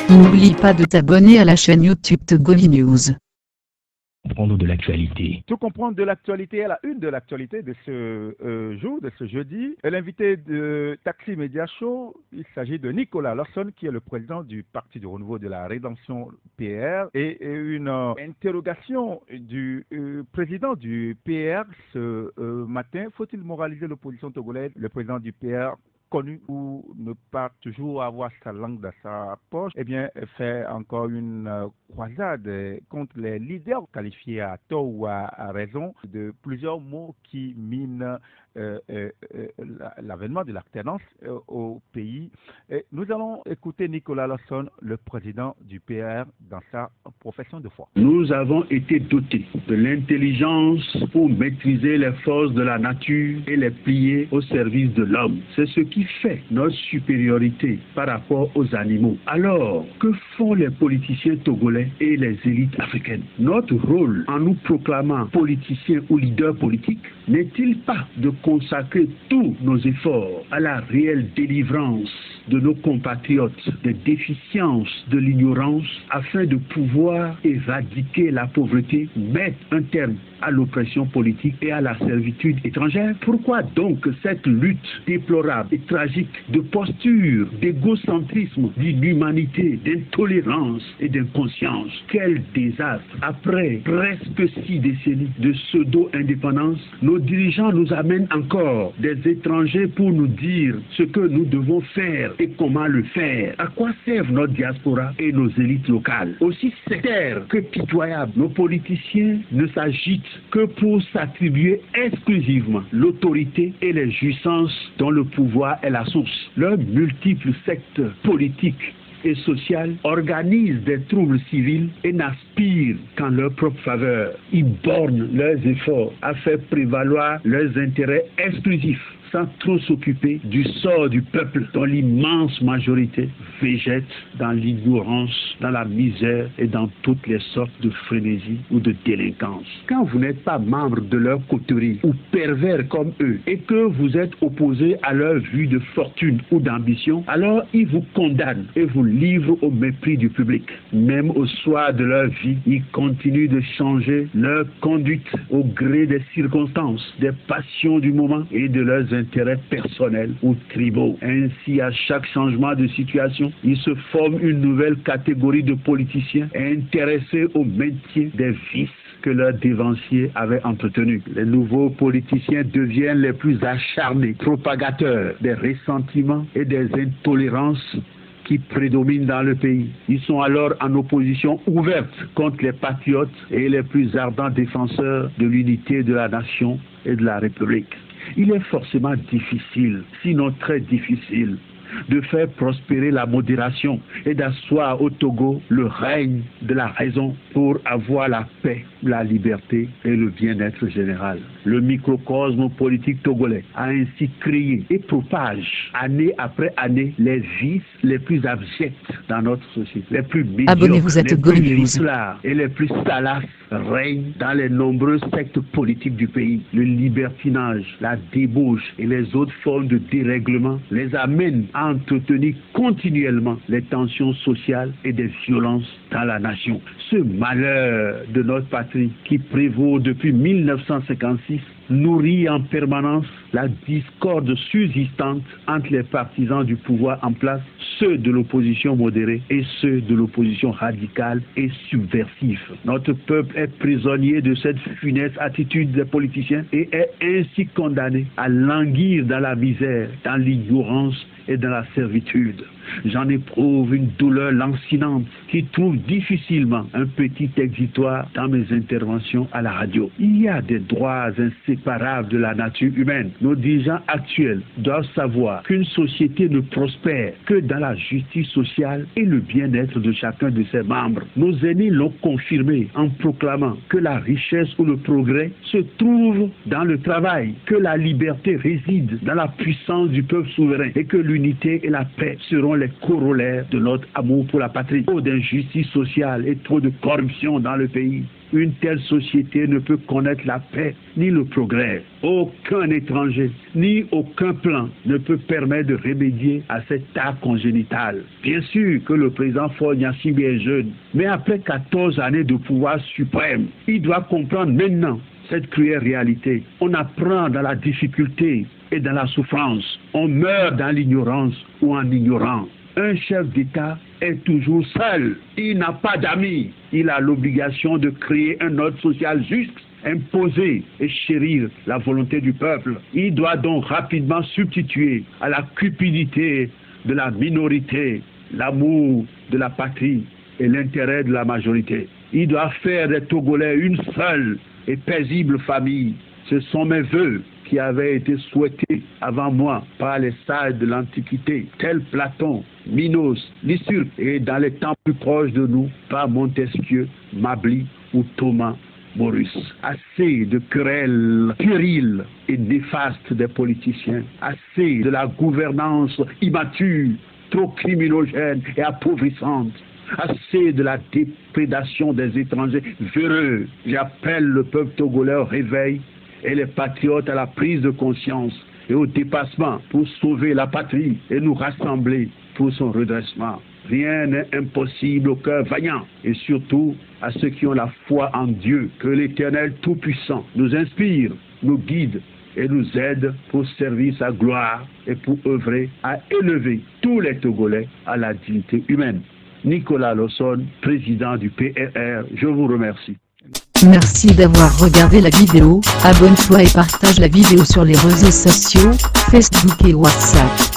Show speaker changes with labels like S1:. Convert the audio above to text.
S1: N'oublie pas de t'abonner à la chaîne YouTube Togovi News.
S2: Comprendre de l'actualité.
S3: Tout comprendre de l'actualité à la une de l'actualité de ce jour, de ce jeudi. L'invité de Taxi Media Show, il s'agit de Nicolas Lawson, qui est le président du Parti du Renouveau de la Rédemption PR. Et une interrogation du président du PR ce matin. Faut-il moraliser l'opposition togolaise? Le président du PR, connu pour ne pas toujours avoir sa langue dans sa poche, eh bien, fait encore une croisade contre les leaders qualifiés à tort ou à raison de plusieurs mots qui minent l'avènement de l'alternance au pays. Et nous allons écouter Nicolas Lawson, le président du PR, dans sa profession de foi.
S4: Nous avons été dotés de l'intelligence pour maîtriser les forces de la nature et les plier au service de l'homme. C'est ce qui fait notre supériorité par rapport aux animaux. Alors, que font les politiciens togolais et les élites africaines? Notre rôle en nous proclamant politiciens ou leaders politiques n'est-il pas de consacrer tous nos efforts à la réelle délivrance de nos compatriotes des déficiences de l'ignorance afin de pouvoir éradiquer la pauvreté, mettre un terme à l'oppression politique et à la servitude étrangère? Pourquoi donc cette lutte déplorable et tragique de posture, d'égocentrisme, d'inhumanité, d'intolérance et d'inconscience? Quel désastre! Après presque 6 décennies de pseudo-indépendance, nos dirigeants nous amènent encore des étrangers pour nous dire ce que nous devons faire et comment le faire. À quoi servent notre diaspora et nos élites locales? Aussi sectaires que pitoyables, nos politiciens ne s'agitent que pour s'attribuer exclusivement l'autorité et les jouissances dont le pouvoir est la source. Leurs multiples sectes politiques et sociales organisent des troubles civils et n'aspirent qu'en leur propre faveur. Ils bornent leurs efforts à faire prévaloir leurs intérêts exclusifs, sans trop s'occuper du sort du peuple dont l'immense majorité végète dans l'ignorance, dans la misère et dans toutes les sortes de frénésie ou de délinquance. Quand vous n'êtes pas membre de leur coterie ou pervers comme eux et que vous êtes opposé à leur vue de fortune ou d'ambition, alors ils vous condamnent et vous livrent au mépris du public. Même au soir de leur vie, ils continuent de changer leur conduite au gré des circonstances, des passions du moment et de leurs intérêts personnels ou tribaux. Ainsi, à chaque changement de situation, il se forme une nouvelle catégorie de politiciens intéressés au maintien des vices que leurs dévanciers avaient entretenus. Les nouveaux politiciens deviennent les plus acharnés, propagateurs des ressentiments et des intolérances qui prédominent dans le pays. Ils sont alors en opposition ouverte contre les patriotes et les plus ardents défenseurs de l'unité de la nation et de la République. Il est forcément difficile, sinon très difficile, de faire prospérer la modération et d'asseoir au Togo le règne de la raison pour avoir la paix, la liberté et le bien-être général. Le microcosme politique togolais a ainsi créé et propage année après année les vices les plus abjects dans notre société, les plus médiocres, les plus ricelards et les plus salaces règnent dans les nombreuses sectes politiques du pays. Le libertinage, la débauche et les autres formes de dérèglement les amènent à entretenir continuellement les tensions sociales et des violences dans la nation. Ce malheur de notre patrie qui prévaut depuis 1956 nourrit en permanence la discorde subsistante entre les partisans du pouvoir en place, ceux de l'opposition modérée et ceux de l'opposition radicale et subversive. Notre peuple est prisonnier de cette funeste attitude des politiciens et est ainsi condamné à languir dans la misère, dans l'ignorance et dans la servitude. J'en éprouve une douleur lancinante qui trouve difficilement un petit exitoire dans mes interventions à la radio. Il y a des droits inséparables de la nature humaine. Nos dirigeants actuels doivent savoir qu'une société ne prospère que dans la justice sociale et le bien-être de chacun de ses membres. Nos aînés l'ont confirmé en proclamant que la richesse ou le progrès se trouve dans le travail, que la liberté réside dans la puissance du peuple souverain et que l'unité et la paix seront les corollaires de notre amour pour la patrie. Trop d'injustice sociale et trop de corruption dans le pays. Une telle société ne peut connaître la paix ni le progrès. Aucun étranger, ni aucun plan ne peut permettre de remédier à cet art congénital. Bien sûr que le président Faure Gnassingbé est jeune, mais après 14 années de pouvoir suprême, il doit comprendre maintenant cette cruelle réalité. On apprend dans la difficulté et dans la souffrance. On meurt dans l'ignorance ou en ignorant. Un chef d'État est toujours seul. Il n'a pas d'amis. Il a l'obligation de créer un ordre social juste, imposer et chérir la volonté du peuple. Il doit donc rapidement substituer à la cupidité de la minorité l'amour de la patrie et l'intérêt de la majorité. Il doit faire des Togolais une seule et paisible famille. Ce sont mes vœux qui avaient été souhaités avant moi par les sages de l'Antiquité, tels Platon, Minos, Lycurgue, et dans les temps plus proches de nous, par Montesquieu, Mably ou Thomas Morus. Assez de querelles périles et néfastes des politiciens, assez de la gouvernance immature, trop criminogène et appauvrissante, assez de la déprédation des étrangers véreux. J'appelle le peuple togolais au réveil et les patriotes à la prise de conscience et au dépassement pour sauver la patrie et nous rassembler pour son redressement. Rien n'est impossible au cœur vaillant et surtout à ceux qui ont la foi en Dieu. Que l'Éternel Tout-Puissant nous inspire, nous guide et nous aide pour servir sa gloire et pour œuvrer à élever tous les Togolais à la dignité humaine. Nicolas Lawson, président du PRR, je vous remercie.
S1: Merci d'avoir regardé la vidéo, abonne-toi et partage la vidéo sur les réseaux sociaux, Facebook et WhatsApp.